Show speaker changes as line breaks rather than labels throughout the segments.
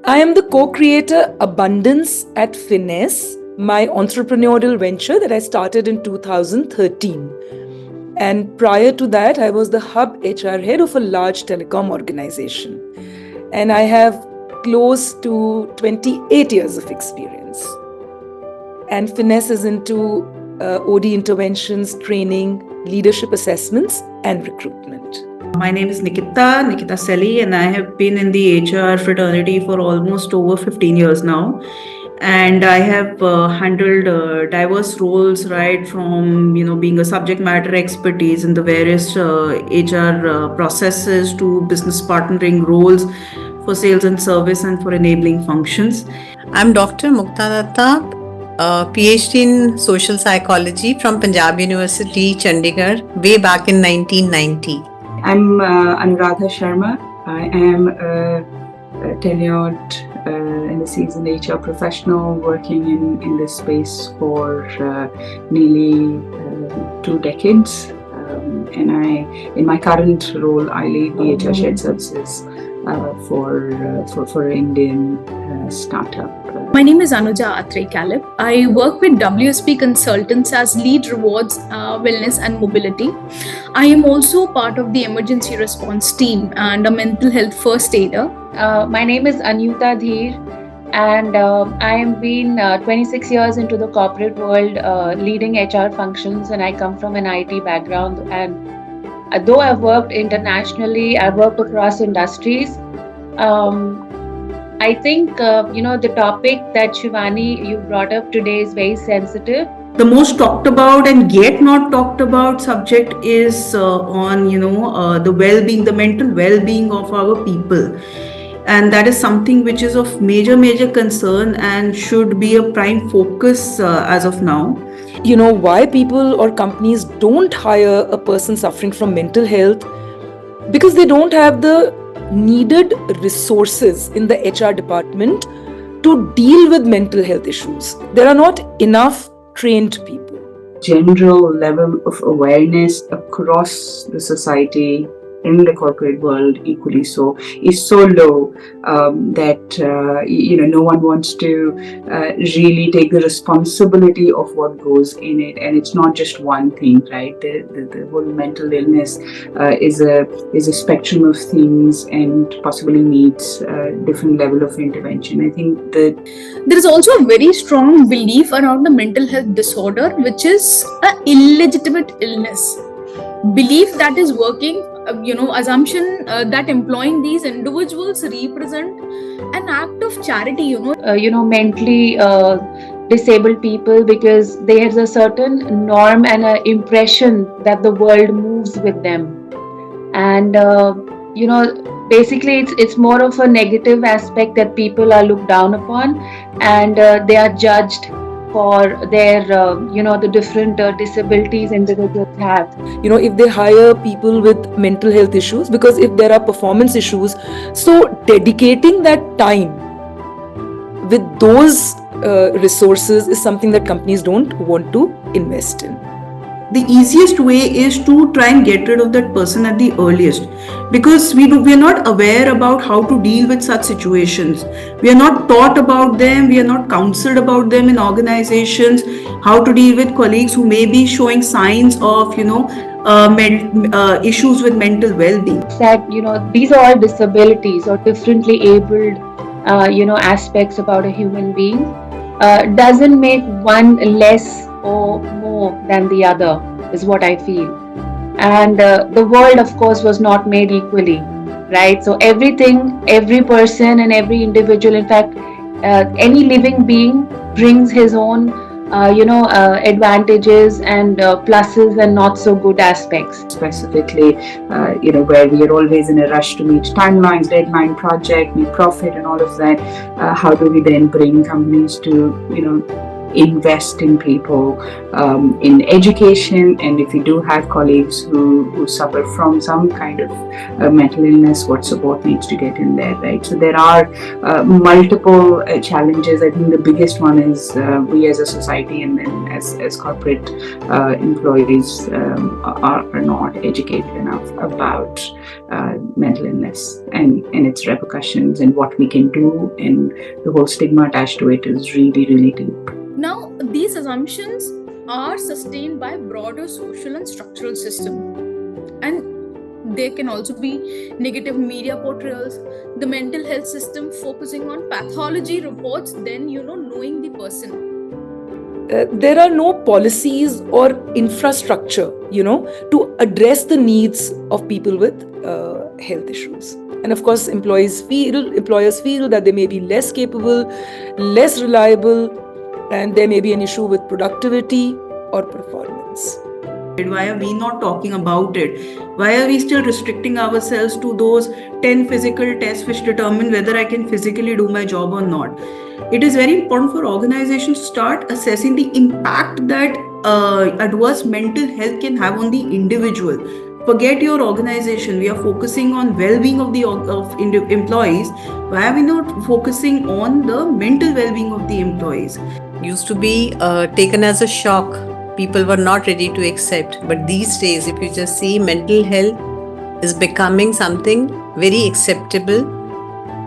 I am the co-creator Abundance at Finesse, my entrepreneurial venture that I started in 2013. And prior to that, I was the hub HR head of a large telecom organization. And I have close to 28 years of experience. And Finesse is into OD interventions, training, leadership assessments, and recruitment.
My name is Nikita Selly, and I have been in the HR fraternity for almost over 15 years now. And I have handled diverse roles, right from being a subject matter expertise in the various HR processes to business partnering roles for sales and service and for enabling functions.
I'm Dr. Mukta Datta, PhD in social psychology from Punjab University, Chandigarh, way back in 1990.
I'm Anuradha Sharma. I am a tenured and a seasoned HR professional working in this space for nearly 2 decades. And in my current role, I lead the HR shared services for an Indian startup.
My name is Anuja Atre Kalib. I work with WSP Consultants as lead rewards, wellness and mobility. I am also part of the emergency response team and a mental health first aider.
My name is Anyuta Dheer, and I have been 26 years into the corporate world leading HR functions, and I come from an IT background. And though I've worked internationally, I've worked across industries. I think, the topic that Shivani, you brought up today is very sensitive.
The most talked about and yet not talked about subject is on, the well-being, the mental well-being of our people. And that is something which is of major concern and should be a prime focus as of now.
Why people or companies don't hire a person suffering from mental health? Because they don't have the needed resources in the HR department to deal with mental health issues. There are not enough trained people.
General level of awareness across the society, in the corporate world equally so, is so low that no one wants to really take the responsibility of what goes in it. And it's not just one thing, right? The whole mental illness is a spectrum of things and possibly needs a different level of intervention. I think that
there is also a very strong belief around a mental health disorder, which is an illegitimate illness. Belief that is working, assumption that employing these individuals represent an act of charity,
mentally disabled people, because there's a certain norm and an impression that the world moves with them. And, basically it's more of a negative aspect that people are looked down upon, and they are judged for their, the different disabilities individuals have.
If they hire people with mental health issues, because if there are performance issues, so dedicating that time with those resources is something that companies don't want to invest in.
The easiest way is to try and get rid of that person at the earliest, because we are not aware about how to deal with such situations. We are not taught about them, we are not counseled about them in organizations, how to deal with colleagues who may be showing signs of issues with mental well-being.
That these are all disabilities or differently abled aspects about a human being. Doesn't make one less or more than the other, is what I feel. And the world, of course, was not made equally, right? So every person and every individual, in fact, any living being brings his own advantages and pluses and not so good aspects.
Specifically, where we are always in a rush to meet timelines, deadline, project, make profit and all of that. How do we then bring companies to, invest in people, in education, and if you do have colleagues who suffer from some kind of mental illness, what support needs to get in there, right? So there are multiple challenges. I think the biggest one is we as a society and then as corporate employees are not educated enough about mental illness and its repercussions and what we can do, and the whole stigma attached to it is really, really deep.
Now, these assumptions are sustained by broader social and structural system, and there can also be negative media portrayals, the mental health system focusing on pathology reports than knowing the person.
There are no policies or infrastructure, to address the needs of people with health issues. And of course, employers feel that they may be less capable, less reliable, and there may be an issue with productivity or performance.
Why are we not talking about it? Why are we still restricting ourselves to those 10 physical tests which determine whether I can physically do my job or not? It is very important for organizations to start assessing the impact that adverse mental health can have on the individual. Forget your organization. We are focusing on well-being of the employees. Why are we not focusing on the mental well-being of the employees?
Used to be taken as a shock. People were not ready to accept. But these days, if you just see, mental health is becoming something very acceptable.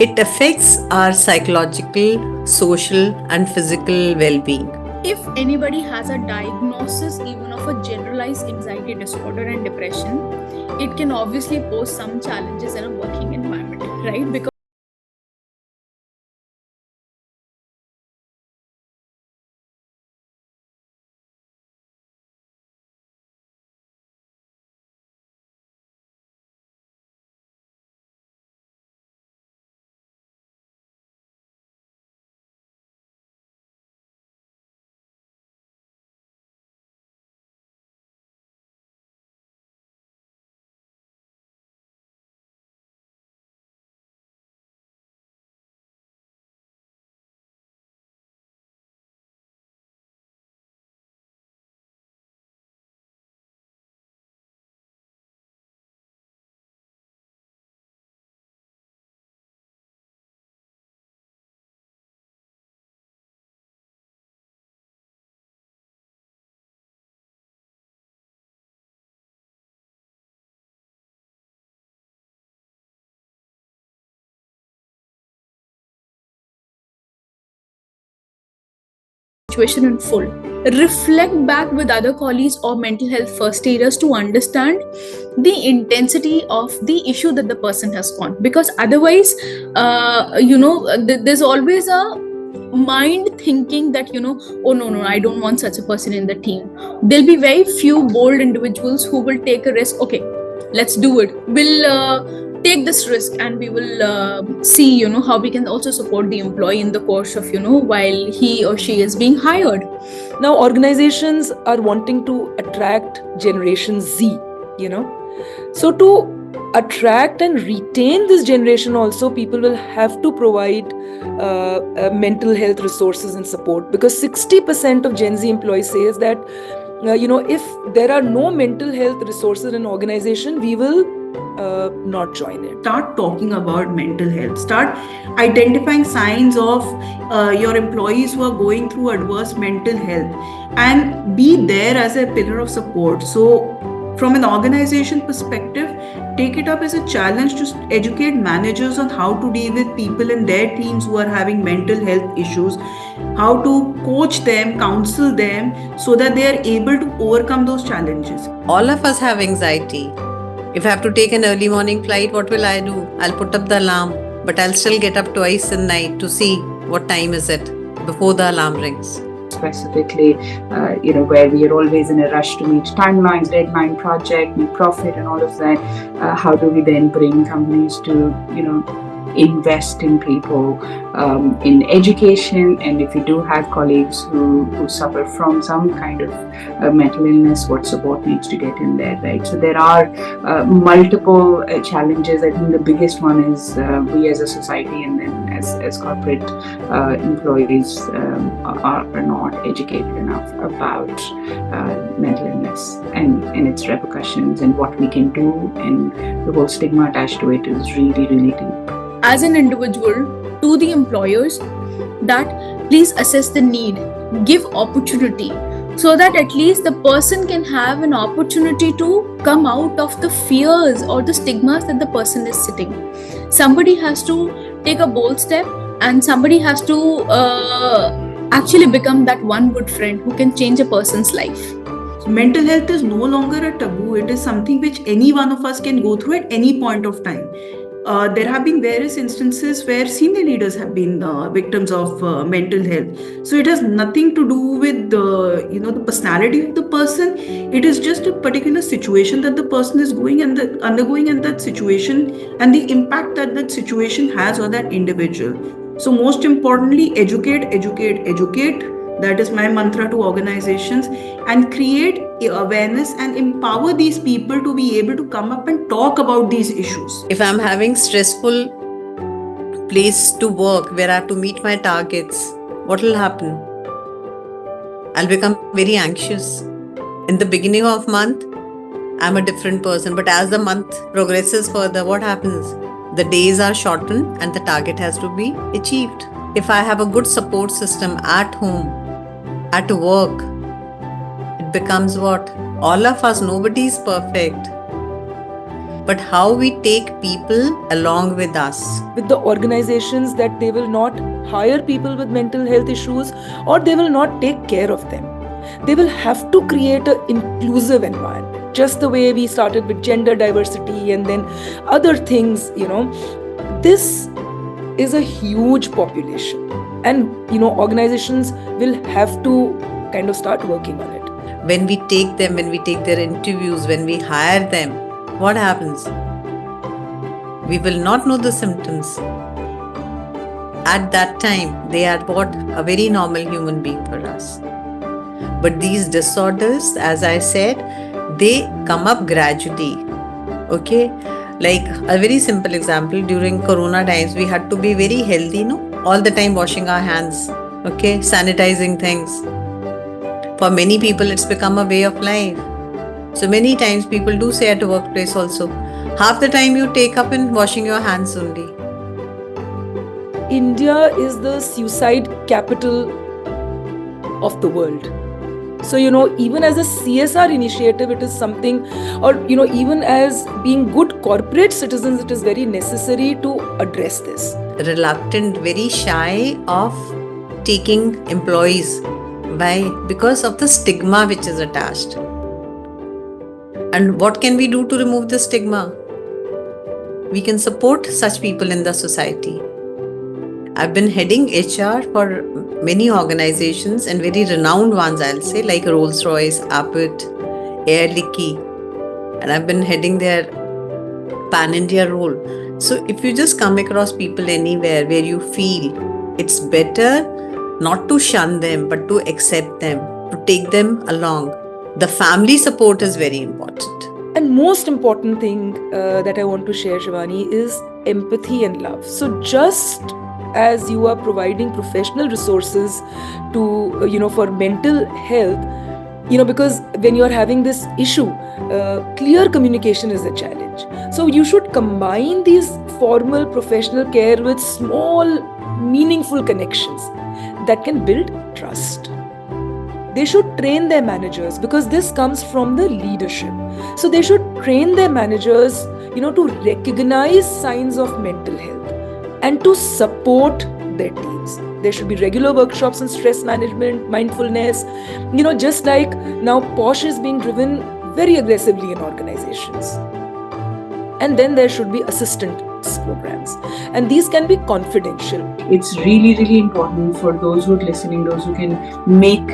It affects our psychological, social, and physical well-being.
If anybody has a diagnosis even of a generalized anxiety disorder and depression, it can obviously pose some challenges in a working environment, right? Because situation in full. Reflect back with other colleagues or mental health first aiders to understand the intensity of the issue that the person has got. Because otherwise, there's always a mind thinking that, oh no, I don't want such a person in the team. There'll be very few bold individuals who will take a risk. Okay, let's do it. We'll take this risk and we will see how we can also support the employee in the course of while he or she is being hired.
Now organizations are wanting to attract Generation Z, so to attract and retain this generation also, people will have to provide mental health resources and support, because 60% of Gen Z employees says that if there are no mental health resources in an organization, we will not join it.
Start talking about mental health. Start identifying signs of your employees who are going through adverse mental health, and be there as a pillar of support. So from an organization perspective, take it up as a challenge to educate managers on how to deal with people in their teams who are having mental health issues, how to coach them, counsel them, so that they are able to overcome those challenges.
All of us have anxiety. If I have to take an early morning flight, what will I do? I'll put up the alarm, but I'll still get up twice in the night to see what time is it before the alarm rings.
Specifically, where we are always in a rush to meet timelines, deadline, project, make profit, and all of that. How do we then bring companies to, invest in people, in education. And if you do have colleagues who suffer from some kind of mental illness, what support needs to get in there, right? So there are multiple challenges. I think the biggest one is we as a society and then as corporate employees are not educated enough about mental illness and its repercussions and what we can do, and the whole stigma attached to it is really, really deep.
As an individual, to the employers, that please assess the need, give opportunity, so that at least the person can have an opportunity to come out of the fears or the stigmas that the person is sitting. Somebody has to take a bold step, and somebody has to actually become that one good friend who can change a person's life.
Mental health is no longer a taboo. It is something which any one of us can go through at any point of time. There have been various instances where senior leaders have been victims of mental health. So it has nothing to do with the personality of the person. It is just a particular situation that the person is undergoing in that situation, and the impact that that situation has on that individual. So most importantly, educate. That is my mantra to organizations, and create awareness and empower these people to be able to come up and talk about these issues.
If I'm having stressful place to work where I have to meet my targets, what will happen? I'll become very anxious. In the beginning of month, I'm a different person, but as the month progresses further, what happens? The days are shortened and the target has to be achieved. If I have a good support system at home, at work, it becomes what? All of us, nobody is perfect. But how we take people along with us.
With the organizations, that they will not hire people with mental health issues, or they will not take care of them. They will have to create an inclusive environment, just the way we started with gender diversity and then other things. This is a huge population, and organizations will have to kind of start working on it.
When we take them, when we take their interviews, when we hire them, what happens? We will not know the symptoms. At that time, they are what? A very normal human being for us. But these disorders, as I said, they come up gradually. Okay? Like a very simple example, during Corona times, we had to be very healthy, all the time washing our hands, okay, sanitizing things. For many people, it's become a way of life. So many times people do say at a workplace also, half the time you take up in washing your hands only.
India is the suicide capital of the world. So, even as a CSR initiative, it is something, or, even as being good corporate citizens, it is very necessary to address this.
Reluctant, very shy of taking employees. Why? Because of the stigma which is attached. And what can we do to remove the stigma? We can support such people in the society. I've been heading HR for many organizations, and very renowned ones, I'll say, like Rolls-Royce, Abbott, Air Liquide, and I've been heading their pan-India role. So if you just come across people anywhere where you feel it's better not to shun them, but to accept them, to take them along. The family support is very important.
And most important thing that I want to share, Shivani, is empathy and love. So just as you are providing professional resources to, for mental health, because when you are having this issue, clear communication is a challenge. So you should combine these formal professional care with small, meaningful connections that can build trust. They should train their managers, because this comes from the leadership. So they should train their managers, to recognize signs of mental health and to support their teams. There should be regular workshops on stress management, mindfulness, just like now POSH is being driven very aggressively in organizations. And then there should be assistant awareness programs, and these can be confidential.
It's really, really important for those who are listening, those who can make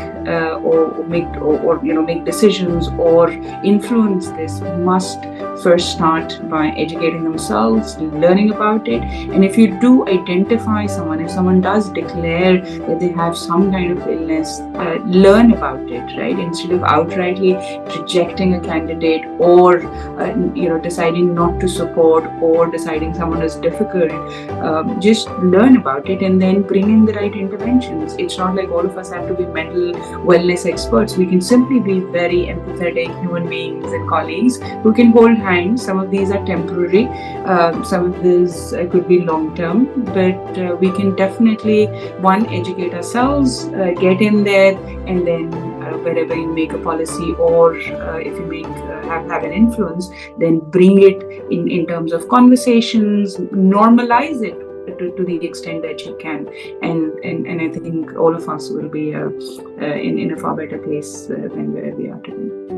make decisions or influence this, must first start by educating themselves, learning about it. And if you do identify someone, if someone does declare that they have some kind of illness, learn about it, right? Instead of outrightly rejecting a candidate or deciding not to support or deciding someone is difficult, just learn about it and then bring in the right interventions. It's not like all of us have to be mental wellness experts. We can simply be very empathetic human beings and colleagues who can hold hands. Some of these are temporary, some of these could be long term, but we can definitely, one, educate ourselves, get in there, and then wherever you make a policy or if you have an influence, then bring it in terms of conversations, normalize it to the extent that you can, and I think all of us will be in a far better place than where we are today.